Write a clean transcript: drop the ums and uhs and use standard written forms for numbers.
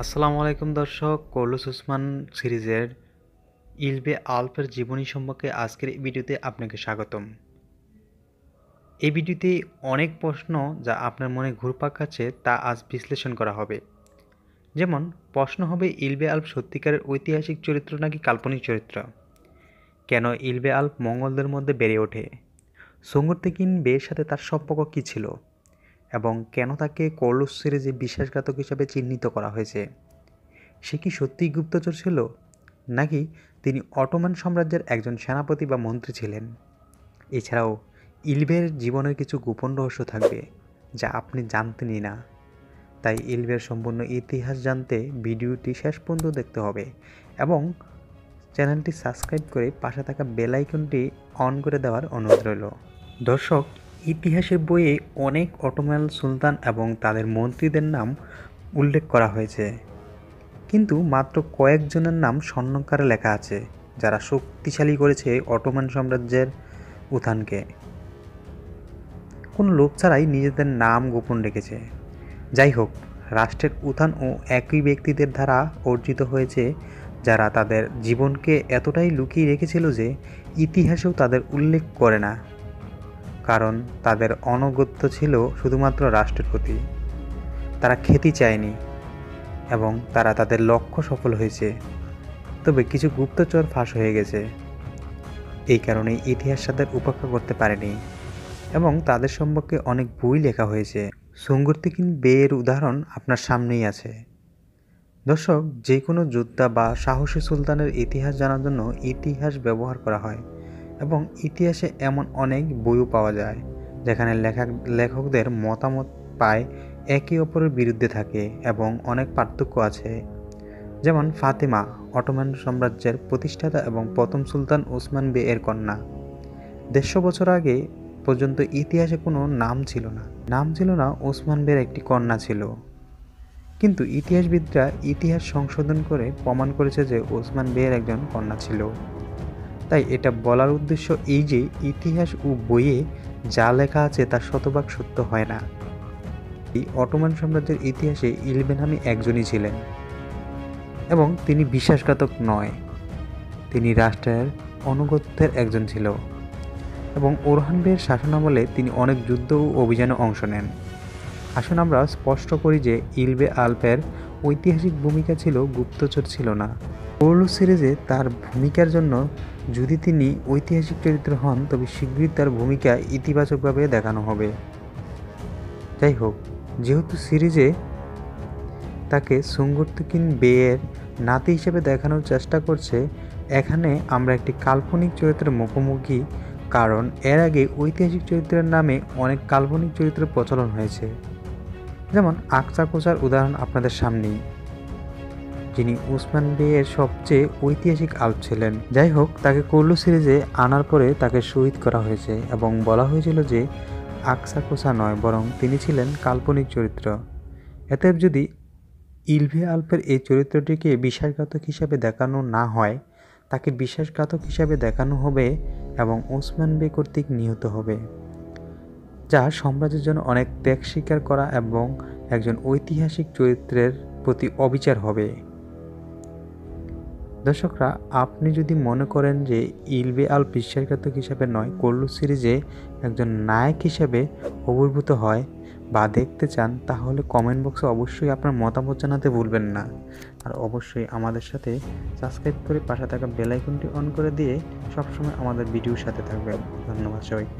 আসসালামু আলাইকুম দর্শক, কর্লুস উসমান সিরিজের ইলবে আলফের জীবনী সম্পর্কে আজকের এই ভিডিওতে আপনাকে স্বাগতম। এই ভিডিওতে অনেক প্রশ্ন যা আপনার মনে ঘুরপাক খাচ্ছে তা আজ বিশ্লেষণ করা হবে। যেমন প্রশ্ন হবে, ইলবে আলফ সত্যিকারের ঐতিহাসিক চরিত্র নাকি কাল্পনিক চরিত্র? কেন ইলবে আলফ মঙ্গলদের মধ্যে বেড়ে ওঠে? সঙ্গরতেকিন বের সাথে তার সম্পর্ক কী ছিল? এবং কেন তাকে কর্লুস সিরিজে বিশ্বাসঘাতক হিসাবে চিহ্নিত করা হয়েছে? সে কি সত্যিই গুপ্তচর ছিল, নাকি তিনি অটোমান সাম্রাজ্যের একজন সেনাপতি বা মন্ত্রী ছিলেন? এছাড়াও ইলবের জীবনের কিছু গোপন রহস্য থাকবে যা আপনি জানতেনই না। তাই ইলবের সম্পূর্ণ ইতিহাস জানতে ভিডিওটি শেষ পর্যন্ত দেখতে হবে এবং চ্যানেলটি সাবস্ক্রাইব করে পাশে থাকা বেল আইকনটি অন করে দেওয়ার অনুরোধ রইল। দর্শক, ইতিহাসের বইয়ে অনেক অটোমান সুলতান এবং তাদের মন্ত্রীদের নাম উল্লেখ করা হয়েছে, কিন্তু মাত্র কয়েকজনের নাম স্বর্ণাক্ষরে লেখা আছে যারা শক্তিশালী করেছে অটোমান সাম্রাজ্যের উত্থানকে। কোনো লোক ছাড়াই নিজেদের নাম গোপন রেখেছে। যাই হোক, রাষ্ট্রের উত্থান ও একই ব্যক্তিদের দ্বারা অর্জিত হয়েছে যারা তাদের জীবনকে এতটাই লুকিয়ে রেখেছিল যে ইতিহাসেও তাদের উল্লেখ করে না, কারণ তাদের আনুগত্য ছিল শুধুমাত্র রাষ্ট্রের প্রতি। তারা খ্যাতি চায়নি এবং তারা তাদের লক্ষ্য সফল হয়েছে। তবে কিছু গুপ্তচর ফাঁস হয়ে গেছে, এই কারণে ইতিহাস তাদের উপেক্ষা করতে পারেনি এবং তাদের সম্পর্কে অনেক বই লেখা হয়েছে। সঙ্গরতেকিন বের উদাহরণ আপনার সামনেই আছে। দর্শক, যে কোনো যোদ্ধা বা সাহসী সুলতানের ইতিহাস জানার জন্য ইতিহাস ব্যবহার করা হয় এবং ইতিহাসে এমন অনেক বইও পাওয়া যায় যেখানে লেখকদের মতামত পায় একে অপরের বিরুদ্ধে থাকে এবং অনেক পার্থক্য আছে। যেমন ফাতেমা, অটোমান সাম্রাজ্যের প্রতিষ্ঠাতা এবং প্রথম সুলতান ওসমান বে এর কন্যা। 150 বছর আগে পর্যন্ত ইতিহাসে কোনো নাম ছিল না ওসমান বের একটি কন্যা ছিল, কিন্তু ইতিহাসবিদরা ইতিহাস সংশোধন করে প্রমাণ করেছে যে ওসমান বের একজন কন্যা ছিল। তাই এটা বলার উদ্দেশ্য এই যে ইতিহাস ও বইয়ে যা লেখা আছে তা শতভাগ সত্য হয় না। এই অটোমান সাম্রাজ্যের ইতিহাসে ইলবে নামে একজনই ছিলেন এবং তিনি বিশ্বাসঘাতক নয়, তিনি রাষ্ট্রের আনুগত্যের একজন ছিল এবং ওরহান বের শাসনামলে তিনি অনেক যুদ্ধ ও অভিযানে অংশ নেন। আসুন আমরা স্পষ্ট করি যে ইলবে আলফের ঐতিহাসিক ভূমিকা ছিল, গুপ্তচর ছিল না। কর্লুস সিরিজে তার ভূমিকার জন্য যদি তিনি ঐতিহাসিক চরিত্র হন তবে শীঘ্রই তার ভূমিকা ইতিবাচকভাবে দেখানো হবে। যাই হোক, যেহেতু সিরিজে তাকে সঙ্গরতেকিন বেয়ের নাতি হিসেবে দেখানোর চেষ্টা করছে, এখানে আমরা একটি কাল্পনিক চরিত্রের মুখোমুখি, কারণ এর আগে ঐতিহাসিক চরিত্রের নামে অনেক কাল্পনিক চরিত্রের প্রচলন হয়েছে। যেমন আকসা কোসার উদাহরণ আপনাদের সামনেই, যিনি ওসমান বেয়ের সবচেয়ে ঐতিহাসিক আলফ ছিলেন। যাই হোক, তাকে কর্লুস সিরিজে আনার পরে তাকে শহীদ করা হয়েছে এবং বলা হয়েছিল যে আকসা কোসা নয়, বরং তিনি ছিলেন কাল্পনিক চরিত্র। এতে যদি ইলবে আলফের এই চরিত্রটিকে বিশ্বাসঘাতক হিসাবে দেখানো না হয়, তাকে বিশ্বাসঘাতক হিসাবে দেখানো হবে এবং ওসমান বে কর্তৃক নিহত হবে, যা সাম্রাজ্যের জন্য অনেক ত্যাগ স্বীকার করা এবং একজন ঐতিহাসিক চরিত্রের প্রতি অবিচার হবে। দর্শকরা, আপনি যদি মনে করেন যে ইলবে আলফ বিশ্বাসঘাতক হিসাবে নয়, কর্লুস সিরিজে একজন নায়ক হিসেবে আবির্ভূত হয় বা দেখতে চান, তাহলে কমেন্ট বক্সে অবশ্যই আপনার মতামত জানাতে ভুলবেন না। আর অবশ্যই আমাদের সাথে সাবস্ক্রাইব করে পাশে থাকা বেল আইকনটি অন করে দিয়ে সবসময় আমাদের ভিডিওর সাথে থাকবেন। ধন্যবাদ সবাইকে।